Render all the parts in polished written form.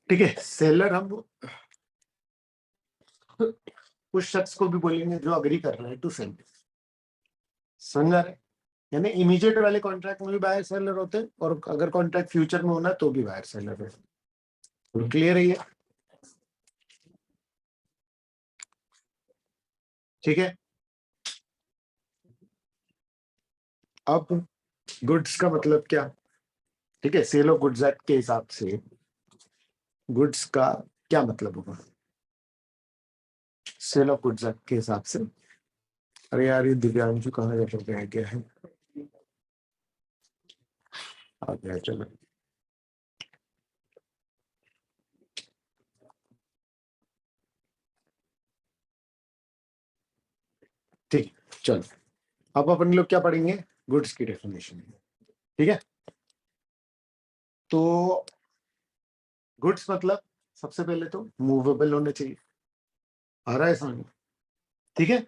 ठीक है। सेलर हम उस शख्स को भी बोलेंगे जो अग्री कर रहा है टू सेल, समझ आ रहा है? यानी इमीडिएट वाले कॉन्ट्रैक्ट में भी बायर सेलर होते हैं, और अगर कॉन्ट्रैक्ट फ्यूचर में होना तो भी बायर सेलर है। क्लियर है ये? ठीक है। अब गुड्स का मतलब क्या? ठीक है, सेल ऑफ गुड्स एक्ट के हिसाब से गुड्स का क्या मतलब होगा सेल ऑफ गुड्स एक्ट के हिसाब से? अरे यार, ये दिव्यांशु कहाँ जाकर रह गया है? आ गया, चलो। ठीक, चलो। अब अपन लोग क्या पढ़ेंगे? गुड्स की डेफिनेशन। ठीक है। तो गुड्स मतलब सबसे पहले तो मूवेबल होने चाहिए, आ रहा है समझ? ठीक है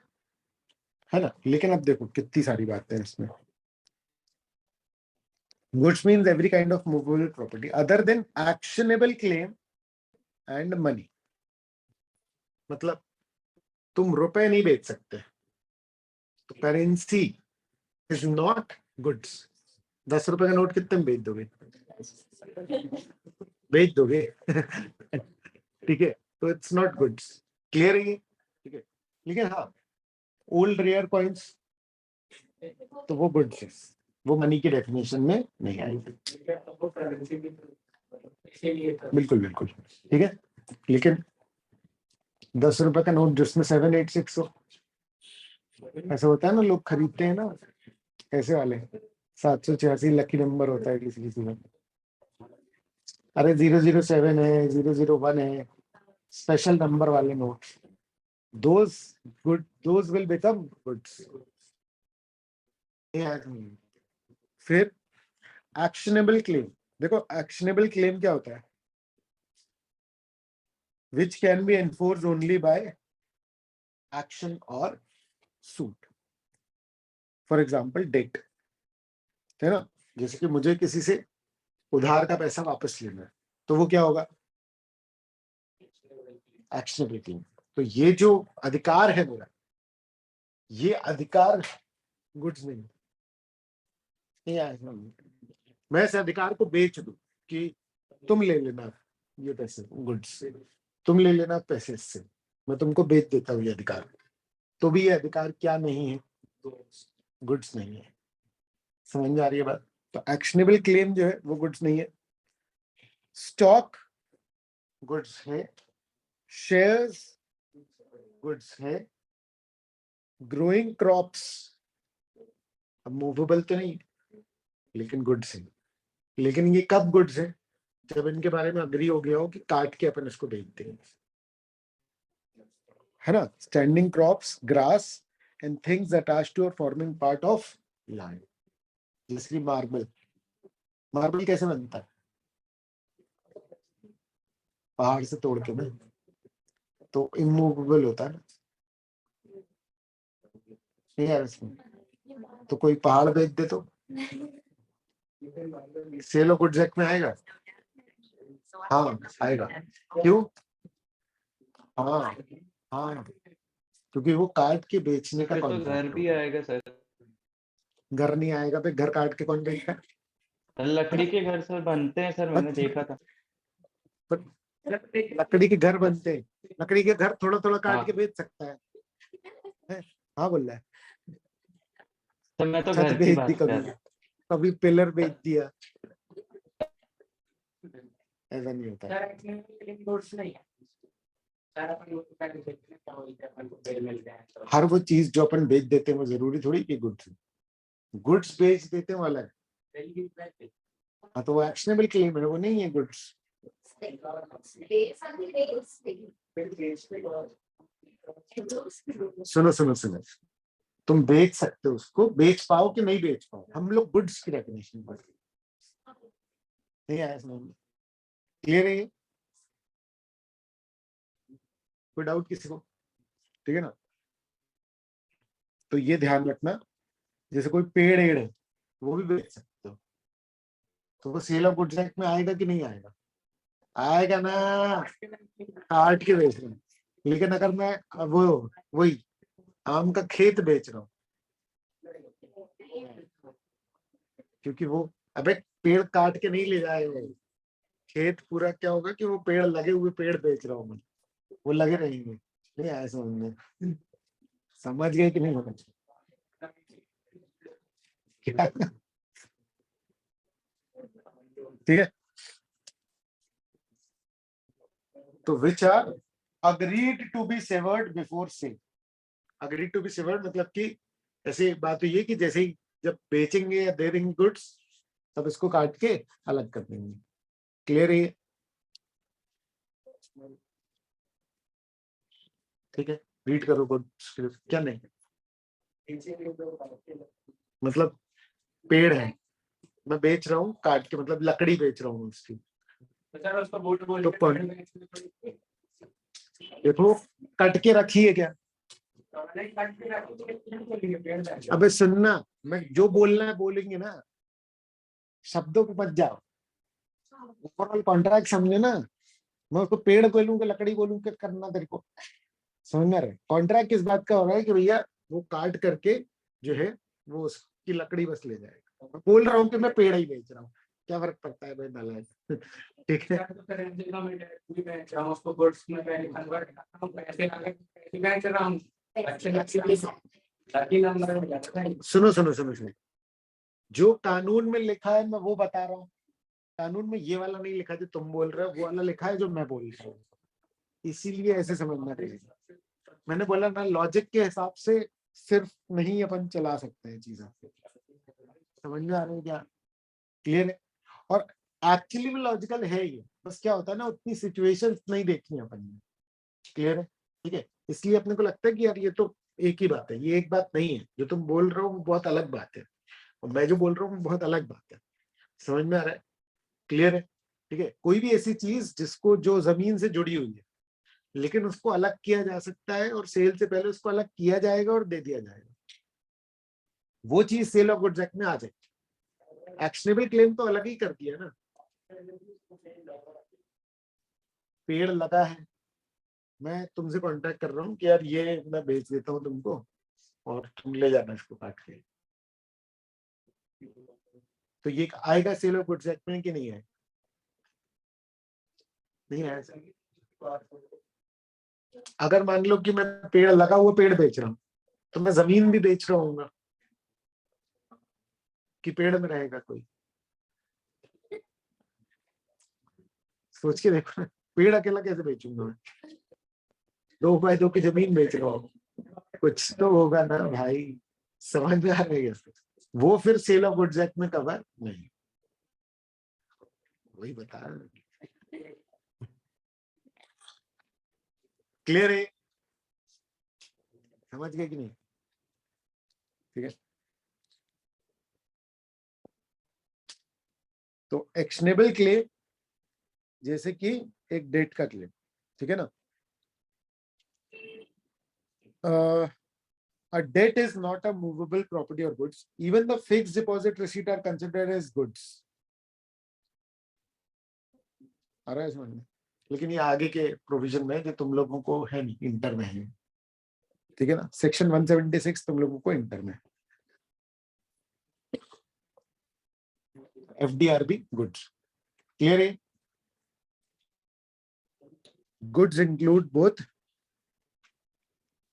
ना? लेकिन अब देखो कितनी सारी बातें हैं इसमें। Goods means every kind of movable property other than actionable claim and money. मतलब तुम रुपए नहीं बेच सकते, तो करेंसी इज नॉट गुड्स। 10 रुपए का नोट कितने में बेच दोगे? बेच दोगे। ठीक है, तो इट्स नॉट गुड्स। क्लियर है ये? ठीक है। लेकिन हाँ, ओल्ड रेयर कॉइन्स तो वो गुड्स है, वो मनी की डेफिनेशन में नहीं आएगी। बिल्कुल बिल्कुल। ठीक है। लेकिन 10 रुपए का नोट जिसमें 786 हो, ऐसा होता है ना, लोग खरीदते हैं ना ऐसे वाले। 786 लकी नंबर होता है किसी किसी में। अरे 007 है, 001 है, स्पेशल नंबर वाले note, those good, those will become goods. फिर एक्शनेबल क्लेम। देखो एक्शनेबल क्लेम क्या होता है? Which can be enforce only by action और सूट। फॉर एग्जाम्पल डेट, है ना? जैसे कि मुझे किसी से उधार का पैसा वापस लेना है, तो वो क्या होगा? Actionable claim. तो ये जो अधिकार है मेरा, ये अधिकार गुड्स नहीं है। मैं इस अधिकार को बेच दूं कि तुम ले लेना ये पैसे गुड्स से, तुम ले लेना पैसे इससे, मैं तुमको बेच देता हूँ ये अधिकार, तो भी ये अधिकार क्या नहीं है? गुड्स नहीं है। समझ में आ रही है बात? तो एक्शनेबल क्लेम जो है वो गुड्स नहीं है। स्टॉक गुड्स है, शेयर्स गुड्स है, ग्रोइंग क्रॉप्स अब मूवेबल तो नहीं लेकिन गुड्स है। लेकिन ये कब गुड्स है? जब इनके बारे में अग्री हो गया हो कि काट के अपन इसको बेच देंगे, है ना? Standing crops, grass and things attached to और फॉर्मिंग पार्ट ऑफ लैंड। जैसे मार्बल, मार्बल कैसे बनता है? पहाड़ से तोड़ के ना, तो इमूवेबल होता है ना। नहीं यार इसमें तो कोई पहाड़ बेच दे तो सेल ऑफ गुड्स एक्ट में आएगा? हाँ आएगा। क्यों? हाँ हाँ, क्योंकि वो काट के बेचने का तो घर कॉन्ट्रैक्ट भी होगा। आएगा सर? घर नहीं आएगा भाई, घर काट के कौन बेचता है? लकड़ी के घर सर बनते हैं सर, मैंने देखा था। पर लकड़ी के घर बनते हैं, लकड़ी के घर थोड़ा थोड़ा काट हाँ के बेच सकता है? हाँ बोल रहा है। सर, मैं तो छत घर की बेच दी बात कर कभी, रहा हूँ। कभी पिलर बेच दिया, ऐसा नहीं होता। हर वो चीज जो अपन बेच देते हैं वो जरूरी थोड़ी कि गुड्स, गुड्स बेच देते हैं वो अलग। हाँ तो वो एक्शनेबल क्लेम है, वो नहीं है गुड्स। सुनो सुनो सुनो, तुम बेच सकते हो उसको, बेच पाओ कि नहीं बेच पाओ, हम लोग गुड्स की डेफिनेशन पर नहीं आया समझ में? क्लियर है ये? कोई डाउट किसी को? ठीक है ना? तो ये ध्यान रखना, जैसे कोई पेड़ एड़ है वो भी बेच सकते हो, तो वो सेल ऑफ गुड्स एक्ट में आएगा कि नहीं आएगा? आएगा ना, काट के बेच रहा हूँ। लेकिन अगर मैं वही आम का खेत बेच रहा हूँ, क्योंकि वो अबे पेड़ काट के नहीं ले जाएगा, खेत पूरा क्या होगा कि वो पेड़ लगे हुए पेड़ बेच रहा हूँ मैं, वो लगे रहेंगे। नहीं आया समझ में? समझ गए कि नहीं समझ? क्या? ठीक है, तो which are agreed to be severed before sale. Agreed to be severed मतलब कि ऐसी बात हुई है कि जैसे ही जब बेचेंगे या दे देंगे गुड्स, तब इसको काट के अलग कर देंगे। क्लियर है? ठीक है, रीड करो गुड्स क्या नहीं, मतलब पेड़ है, मैं बेच रहा हूँ काट के, मतलब लकड़ी बेच रहा हूँ उसकी। तो देखो कट के रखी है क्या? अबे सुनना, मैं जो बोलना है बोलेंगे ना, शब्दों को मत जाओ, ओवरऑल कॉन्ट्रैक्ट समझे ना। मैं उसको पेड़ बोलूं कि लकड़ी बोलूं कि करना तेरे को समझ में रहे। कॉन्ट्रैक्ट किस बात का हो रहा है कि भैया वो काट करके जो है वो उसकी लकड़ी बस ले जाएगा। मैं बोल रहा हूँ कि मैं पेड़ ही बेच रहा हूँ, क्या फर्क पड़ता है भाई नालायक। ठीक है, सुनो सुनो सुनो सुनो, जो कानून में लिखा है मैं वो बता रहा हूँ। कानून में ये वाला नहीं लिखा जो तुम बोल रहे हो, वो वाला लिखा है जो मैं बोल रहा हूँ, इसीलिए ऐसे समझना चाहिए। मैंने बोला ना, लॉजिक के हिसाब से सिर्फ नहीं अपन चला सकते हैं चीजें। समझ में आ रहा है क्या? क्लियर है? और एक्चुअली में लॉजिकल है ये, बस क्या होता है ना, उतनी सिचुएशंस नहीं देखनी अपन ने। क्लियर है? ठीक है, इसलिए अपने को लगता है कि यार ये तो एक ही बात है, ये एक बात नहीं है। जो तुम बोल रहे हो वो बहुत अलग बात है, और मैं जो बोल रहा हूँ वो बहुत अलग बात है। समझ में आ रहा है? क्लियर है? ठीक है, कोई भी ऐसी चीज जिसको जो जमीन से जुड़ी हुई है, लेकिन उसको अलग किया जा सकता है, और सेल से पहले उसको अलग किया जाएगा और दे दिया जाएगा, वो चीज सेल ऑफ गुड्स एक्ट में आ जाएगी। एक्शनेबल क्लेम तो अलग ही कर दिया ना। पेड़ लगा है, मैं तुमसे कांटेक्ट कर रहा हूँ कि यार ये मैं बेच देता हूँ तुमको, और तुम ले जाना इसको काट के, तो ये आएगा सेल ऑफ गुड्स एक्ट में कि नहीं आएगा? नहीं आया। अगर मान लो कि मैं पेड़ लगा हुआ पेड़ बेच रहा हूँ, तो मैं जमीन भी बेच रहा हूँ कि पेड़ में रहेगा कोई? सोच के देखो ना, पेड़ अकेला कैसे बेचूंगा मैं? 2x2 की जमीन बेच रहा हूँ, कुछ तो होगा ना भाई। समझ में आ रही है? वो फिर सेल ऑफ गुड्स एक्ट में कवर नहीं, वही बता रहा हूं। क्लियर है? समझ गए कि नहीं? ठीक है, तो एक्शनेबल क्लेम जैसे कि एक डेट का क्लेम, ठीक है ना। A debt is not a movable property or goods. Even the fixed deposit receipt are considered as goods. आ रहा है समझ में? लेकिन ये आगे के प्रोविजन में जो तुम लोगों को है नहीं, इंटर में है, ठीक है ना। सेक्शन 176 तुम लोगों को इंटर में, FDRB गुड्स। क्लियर है? Goods include both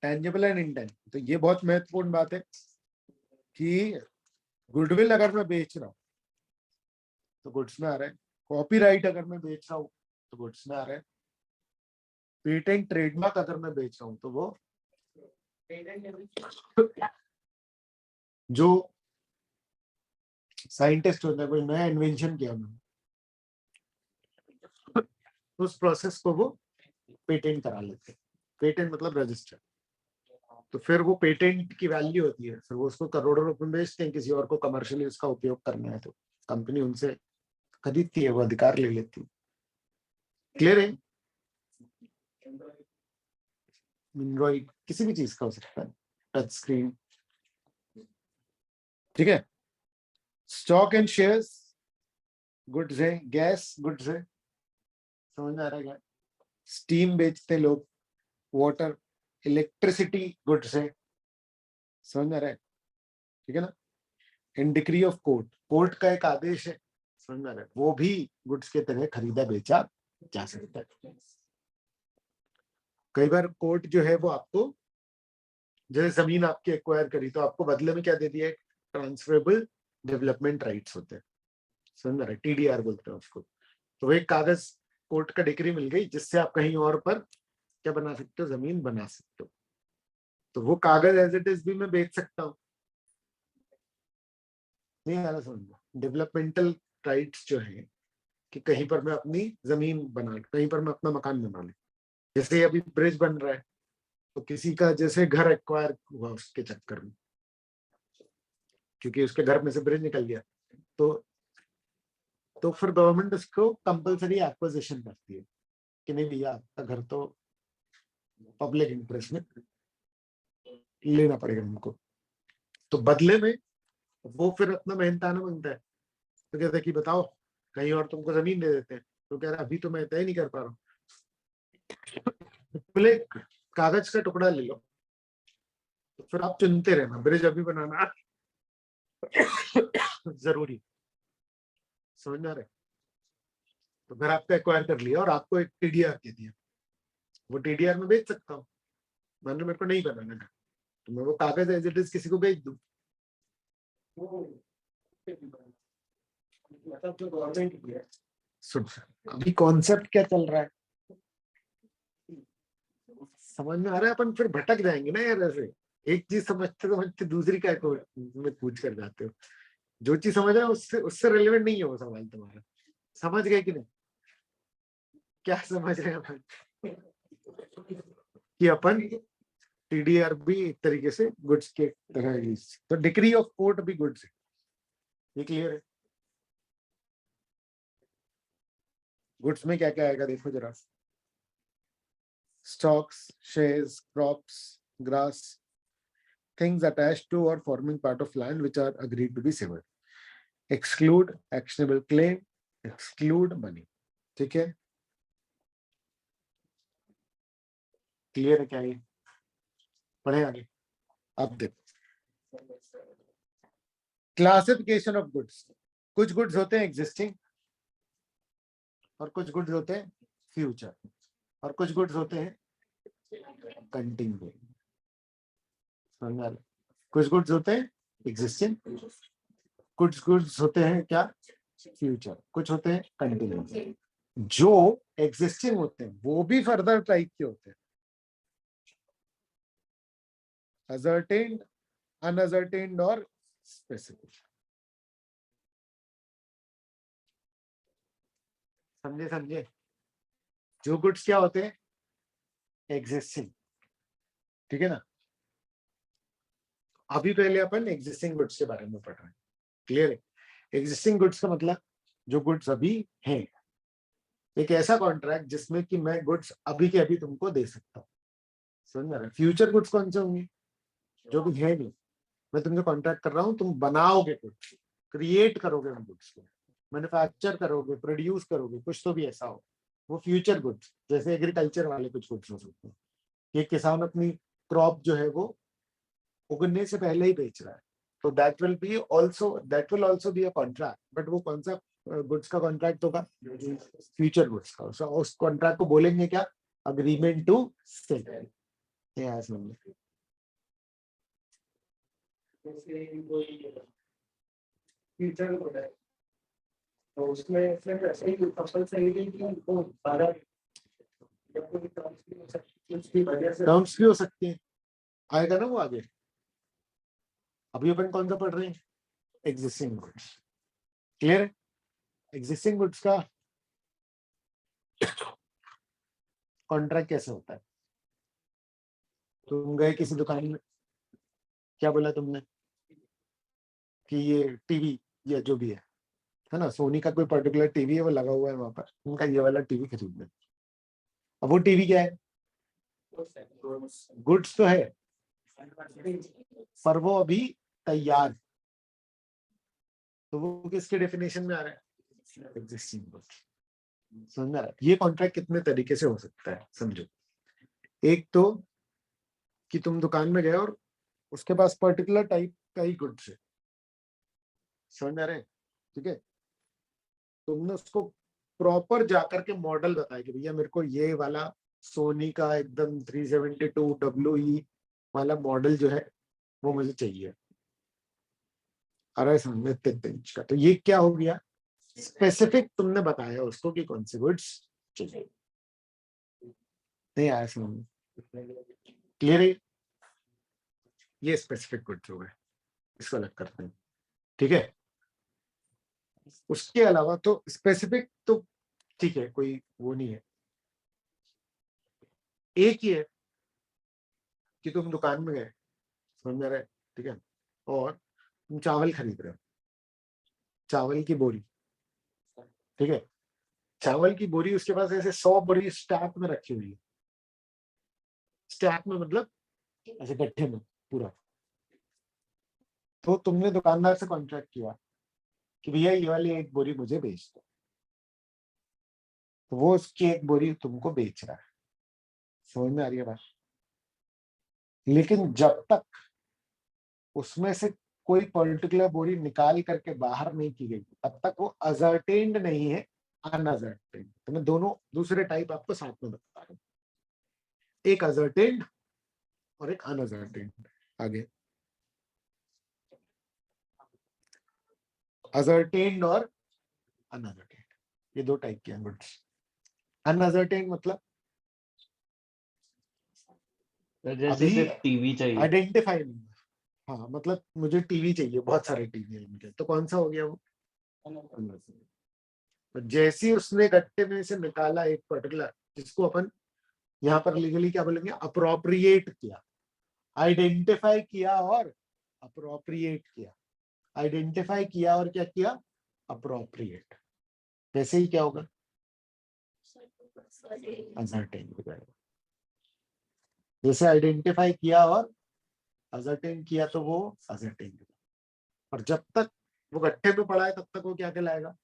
tangible and intangible. तो ये बहुत महत्वपूर्ण बात है कि गुडविल अगर मैं बेच रहा हूँ तो गुड्स में आ रहा है, कॉपीराइट अगर मैं बेच रहा हूँ तो गुड्स में आ रहा है, पेटेंट ट्रेडमार्क अगर मैं बेच रहा हूँ तो वो जो साइंटिस्ट होता है, कोई नया इन्वेंशन किया उन्होंने, उस प्रोसेस को वो पेटेंट करा लेते हैं। पेटेंट मतलब रजिस्टर। तो फिर वो पेटेंट की वैल्यू होती है, फिर वो उसको करोड़ों रुपए में बेचते हैं, किसी और को कमर्शियली उसका उपयोग करना है तो कंपनी उनसे खरीदती है, वो अधिकार ले लेती है। क्लियर है? एंड्रॉइड किसी भी चीज का हो सकता है, टच स्क्रीन। ठीक है, स्टॉक एंड शेयर्स गुड्स है, गैस गुड्स है, समझ में आ रहा है क्या? स्टीम बेचते लोग, वाटर, इलेक्ट्रिसिटी गुड्स है, समझ में आ रहा है, ठीक है ना? इन डिक्री ऑफ कोर्ट, कोर्ट का एक आदेश है, समझ में आ रहा है, वो भी गुड्स के तरह खरीदा बेचा जा सकता है। कई बार कोर्ट जो है वो आपको, जैसे जमीन आपकी एक्वायर करी तो आपको बदले में क्या दे दिया, ट्रांसफरेबल डेवलपमेंट राइट्स होते हैं, समझ रहे, टीडीआर बोलते हैं उसको। तो वो एक कागज, कोर्ट का डिक्री मिल गई जिससे आप कहीं और पर क्या बना सकते हो, जमीन बना सकते हो। तो वो कागज एज इट इज भी मैं बेच सकता हूँ, नहीं आ रहा समझ? डेवलपमेंटल राइट्स जो है कि कहीं पर मैं अपनी जमीन बना, कहीं पर मैं अपना मकान बना ले, जैसे अभी ब्रिज बन रहा है तो किसी का जैसे घर एक्वायर हुआ उसके चक्कर में, क्योंकि उसके घर में से ब्रिज निकल गया, तो फिर गवर्नमेंट उसको कंपलसरी एक्विजिशन करती है कि नहीं भैया आपका घर तो पब्लिक इंटरेस्ट में लेना पड़ेगा उनको। तो बदले में वो फिर अपना मेहनताना बनता है, तो कहता है कि बताओ कहीं और तुमको जमीन दे देते हैं, तो कह रहा अभी तो मैं तय नहीं कर पा रहा हूँ, बोले कागज का टुकड़ा ले लो, तो फिर आप चुनते रहना ब्रिज अभी बनाना जरूरी, समझ में आ रहा है? तो घर आपका एक्वायर कर लिया और आपको एक टीडीआर दे दिया, वो टीडीआर में बेच सकता हूँ, मान लो मेरे को नहीं बनाना घर, तो मैं वो कागज एज इट इज किसी को बेच दूं। मतलब जो गवर्नमेंट है, सुन, अभी कॉन्सेप्ट क्या चल रहा है समझ में आ रहा है? अपन फिर भटक जाएंगे ना यार, ऐसे एक चीज समझते समझते दूसरी का को में पूछ कर जाते हो। जो चीज समझ रहे हो उससे उससे रिलेवेंट नहीं है वो सवाल तुम्हारा, समझ गए कि नहीं? क्या समझ रहे हैं अपन कि अपन टीडीआर भी एक तरीके से गुड्स के तरह ही, तो डिक्री ऑफ कोर्ट भी गुड्स है, ये क्लियर है? गुड्स में क्या क्या आएगा देखो जरा, stocks, shares, crops, grass, things attached to or forming part of land which are agreed to be severed, exclude actionable claim, exclude money, ठीक है? क्लियर है क्या ये? पढ़े आगे। अब देखो क्लासिफिकेशन ऑफ गुड्स, कुछ गुड्स होते हैं एग्जिस्टिंग और कुछ गुड्स होते हैं फ्यूचर और कुछ गुड्स होते हैं कंटिन्यू, कुछ गुड्स होते हैं एग्जिस्टिंग, कुछ गुड्स होते हैं क्या फ्यूचर, कुछ होते हैं कंटिन्यू। जो एग्जिस्टिंग होते हैं वो भी फर्दर टाइप के होते हैं, ascertained, unascertained और specific, समझे समझे? जो गुड्स क्या होते हैं एग्जिस्टिंग, ठीक है ना? अभी पहले अपन एग्जिस्टिंग गुड्स के बारे में पढ़ रहे हैं, क्लियर है? एग्जिस्टिंग गुड्स का मतलब जो गुड्स अभी हैं, एक ऐसा कॉन्ट्रैक्ट जिसमें कि मैं गुड्स अभी के अभी तुमको दे सकता हूँ, समझ में आ रहा है? फ्यूचर गुड्स कौन से होंगे, जो भी है नहीं, मैं तुमसे कॉन्ट्रैक्ट कर रहा हूँ, तुम बनाओगे गुड्स, क्रिएट करोगे उन गुड्स को, मैन्युफैक्चर करोगे, प्रोड्यूस करोगे, कुछ तो भी ऐसा हो, वो फ्यूचर गुड्स, जैसे एग्रीकल्चर वाले कुछ गुड्स हो सकते हैं कि किसान अपनी क्रॉप जो है वो उगने से पहले ही बेच रहा है, तो that will also be a contract, but वो कौन सा गुड्स का कॉन्ट्रैक्ट होगा, फ्यूचर गुड्स का। So, उस कॉन्ट्रैक्ट को बोलेंगे क्या, अग्रीमेंट टू सेल, ये समझ में? फ्यूचर होता है तो उसमें फिर ऐसे ही कंपलसरी नहीं कि वो 12 टर्म्स भी हो सकती है, आएगा ना वो आगे। अभी अपन कौन सा पढ़ रहे हैं, एग्जिस्टिंग गुड्स, क्लियर है? एग्जिस्टिंग गुड्स का कॉन्ट्रैक्ट कैसे होता है, तुम गए किसी दुकान में, क्या बोला तुमने कि ये टीवी या जो भी है ना, सोनी का कोई पर्टिकुलर टीवी है वो लगा हुआ है वहां पर, उनका ये वाला टीवी खरीदना। अब वो टीवी क्या है, गुड्स तो है पर वो अभी तैयार, तो वो किसके डेफिनेशन में आ रहा है, एग्जिस्टिंग गुड्स। समझ में आ रहा है? ये कॉन्ट्रैक्ट कितने तरीके से हो सकता है समझो। एक तो कि तुम दुकान में गए और उसके पास पर्टिकुलर टाइप का ही गुड्स है, समझ में आ रहा है? ठीक है, तुमने उसको प्रॉपर जाकर के मॉडल बताया कि भैया मेरे को ये वाला सोनी का एकदम 372 WE वाला मॉडल जो है वो मुझे चाहिए, अरे समझ में इतने इंच का। तो ये क्या हो गया, स्पेसिफिक तुमने बताया उसको कि कौन से गुड्स चाहिए। नहीं आया समझ में? क्लियर है? ये स्पेसिफिक गुड्स हो गए, इसको अलग करते हैं। ठीक है, उसके अलावा तो स्पेसिफिक तो ठीक है, कोई वो नहीं है। एक ही है कि तुम दुकान में गए, समझ में आ रहा है? ठीक है, और तुम चावल खरीद रहे हो, चावल की बोरी, ठीक है, चावल की बोरी उसके पास ऐसे 100 बोरी स्टैक में रखी हुई है, स्टैक में मतलब ऐसे गट्ठे में पूरा। तो तुमने दुकानदार से कॉन्ट्रैक्ट किया कि भैया ये वाली एक बोरी मुझे बेच दो, तो वो उसकी एक बोरी तुमको बेच रहा है, समझ में आ रही है बात? लेकिन जब तक उसमें से कोई पर्टिकुलर बोरी निकाल करके बाहर नहीं की गई तब तक वो अजर्टेन्ड नहीं है, अनअजर्टेन्ड। तो मैं दोनों दूसरे टाइप आपको साथ में बता रहा हूँ, एक अजर्टेन्ड और एक अनअजर्टेन्ड। आगे अजर्टेन्ड और अनअजर्टेन्ड, ये दो टाइप के गुड्स। अनअजर्टेन्ड मतलब सर जैसे अभी सिर्फ टीवी चाहिए। आइडेंटिफाई नहीं है। हाँ मतलब मुझे टीवी चाहिए, बहुत सारे टीवी है इनके, तो कौन सा हो गया वो? तो जैसे ही उसने गट्टे में से निकाला एक पर्टिकुलर, जिसको अपन यहाँ पर लीगली क्या बोलेंगे, अप्रोप्रिएट किया, आइडेंटिफाई किया और अप्रोप्रिएट किया, आइडेंटिफाई किया और क्या किया, अप्रोप्रिएट, वैसे ही क्या होगा, असर्टेन हो जाएगा। जैसे आइडेंटिफाई किया और असर्टेन किया तो वो असर्टेन, और जब तक वो गट्ठे में पड़ा है तब तक वो क्या कहलाएगा,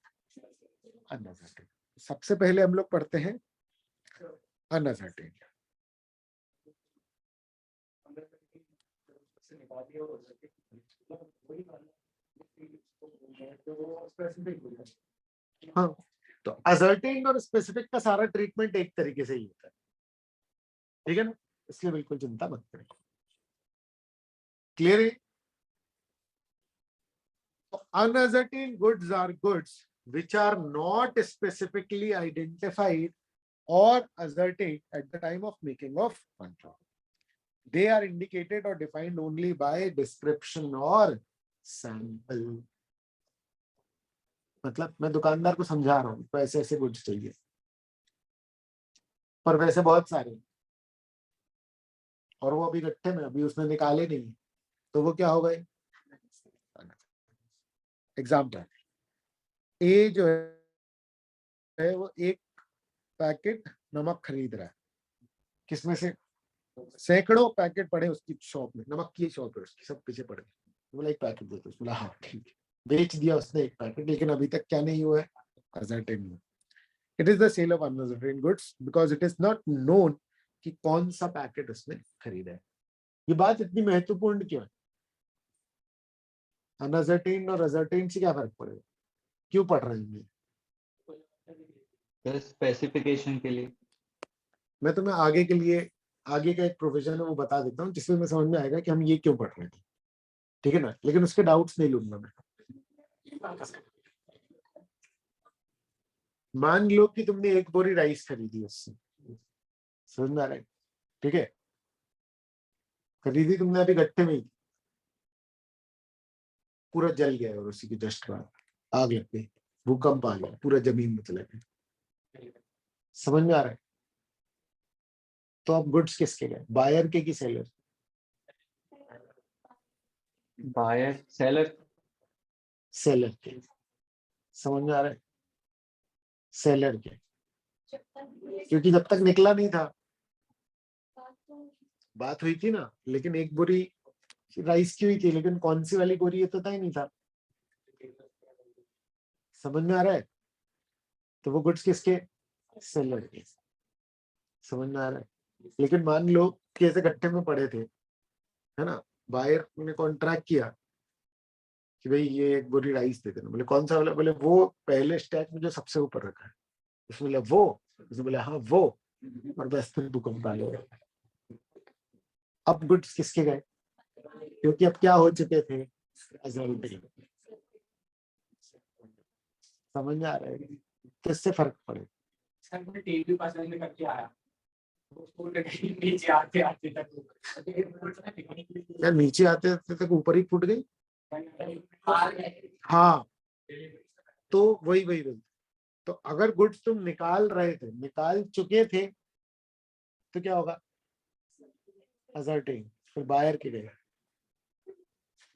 अनअसर्टेन। सबसे पहले हम लोग पढ़ते हैं अनअसर्टेन। हाँ, तो असर्टेन और स्पेसिफिक का सारा ट्रीटमेंट एक तरीके से ही होता है, ठीक है ना, इसलिए बिल्कुल चिंता मत करें। क्लियर है? Unascertain goods are goods which are not specifically identified or ascertained at the time of making of contract. They are indicated or defined only by description or sample. मतलब मैं दुकानदार को समझा रहा हूँ तो ऐसे ऐसे गुड्स चाहिए, पर वैसे बहुत सारे, और वो अभी गट्ठे में, अभी उसने निकाले नहीं, तो वो क्या हो गए। एग्जाम्पल, ए जो है वो एक पैकेट नमक खरीद रहा है, किसमें से, सैकड़ों पैकेट पड़े उसकी शॉप में, नमक की शॉप है उसकी, सब पीछे पड़े, बोला एक पैकेट दे दो, बोला हाँ ठीक है, बेच दिया उसने एक पैकेट, लेकिन अभी तक क्या नहीं हुआ है, ascertain. It is the sale of unascertain goods because it is not known कि कौन सा पैकेट उसने खरीदा है। ये बात इतनी महत्वपूर्ण क्यों है, अनअसर्टेन और असर्टेन से क्या फर्क पड़ेगा, क्यों पढ़ रहे हैं? सर स्पेसिफिकेशन के लिए। मैं तुम्हें आगे के लिए, आगे का एक प्रोविजन है वो बता देता हूँ, जिसमें मैं समझ में आएगा कि हम ये क्यों पढ़ रहे थे, ठीक है ना, लेकिन उसके डाउट्स नहीं लूंगा मैं। मान लो कि तुमने एक बोरी राइस खरीदी उससे, समझ में आ रहा है? ठीक है, खरीदी तुमने अभी गट्टे में ही, पूरा जल गया और उसी की जस्ट बाद आग लग गई, भूकंप आ गया, पूरा जमीन में चला गया, समझ में आ रहा है? तो अब गुड्स किसके गए, बायर के कि सेलर? Buyer seller. सेलर के, समझ में आ रहा है? सेलर के, क्योंकि जब तक निकला नहीं था, बात हुई थी ना, लेकिन एक बोरी राइस की हुई थी, लेकिन कौन सी वाली बोरी ये तो तय ही नहीं था, समझ में आ रहा है? तो वो गुड्स किसके, सेलर के। समझ में आ रहा है? लेकिन मान लो कि ऐसे इकट्ठे में पड़े थे, है ना, बायर ने कॉन्ट्रैक्ट किया कि भाई ये एक बोरी राइस दे देना। बोले कौन सा वाला? बोले वो पहले स्टैक में जो सबसे ऊपर रखा है। उसने बोला वो, उसने बोला हाँ वो, और बस फिर भूकंप आ गया। अब गुड्स किसके गए? क्योंकि अब क्या हो चुके थे, अजल्टी। समझ में आ रहा है? किससे फर्क पड़े? सर मैं टीवी पसंद करके आया, उसको नीचे आते आते तक यार नीचे आते आते तक ऊपर ही फूट गई। हाँ, तो वही वही वही। तो अगर गुड्स तुम निकाल रहे थे, निकाल चुके थे, तो क्या होगा? अजर्टिंग, फिर बायर के गए।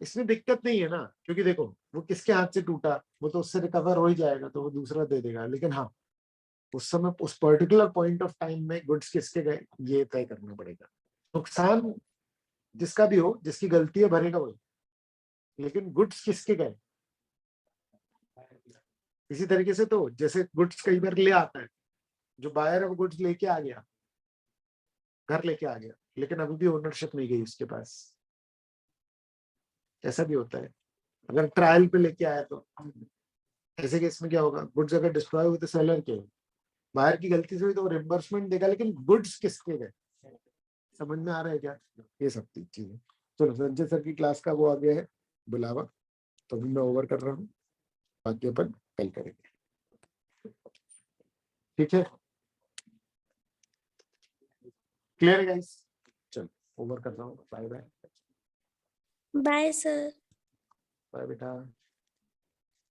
इसमें दिक्कत नहीं है ना, क्योंकि देखो वो किसके हाथ से टूटा, वो तो उससे रिकवर हो ही जाएगा, तो वो दूसरा दे देगा। लेकिन हाँ, उस समय उस पर्टिकुलर पॉइंट ऑफ टाइम में गुड्स किसके गए ये तय करना पड़ेगा। नुकसान जिसका भी हो, जिसकी गलती है भरेगा वही, लेकिन गुड्स किसके गए? इसी तरीके से तो जैसे गुड्स कई बार ले आता है, जो बायर है वो गुड्स लेके आ गया, घर लेके आ गया, लेकिन अभी भी ओनरशिप नहीं गई उसके पास। ऐसा भी होता है। अगर ट्रायल पे लेके आया तो ऐसे केस में क्या होगा? गुड्स अगर डिस्ट्रॉय हुए तो सेलर के, बाहर की गलती से हुई तो रिम्बर्समेंट देगा, लेकिन गुड्स किसके गए? समझ में आ रहा है क्या? ये सब चीजें। चलो, संजय सर की क्लास का वो आ गया है बुलावा, तो अभी मैं ओवर कर रहा हूँ, बाकी अपन कल करेंगे। ठीक है, क्लियर गाइस? चलो ओवर कर रहा हूँ। Bye bye. Bye sir. Bye बेटा।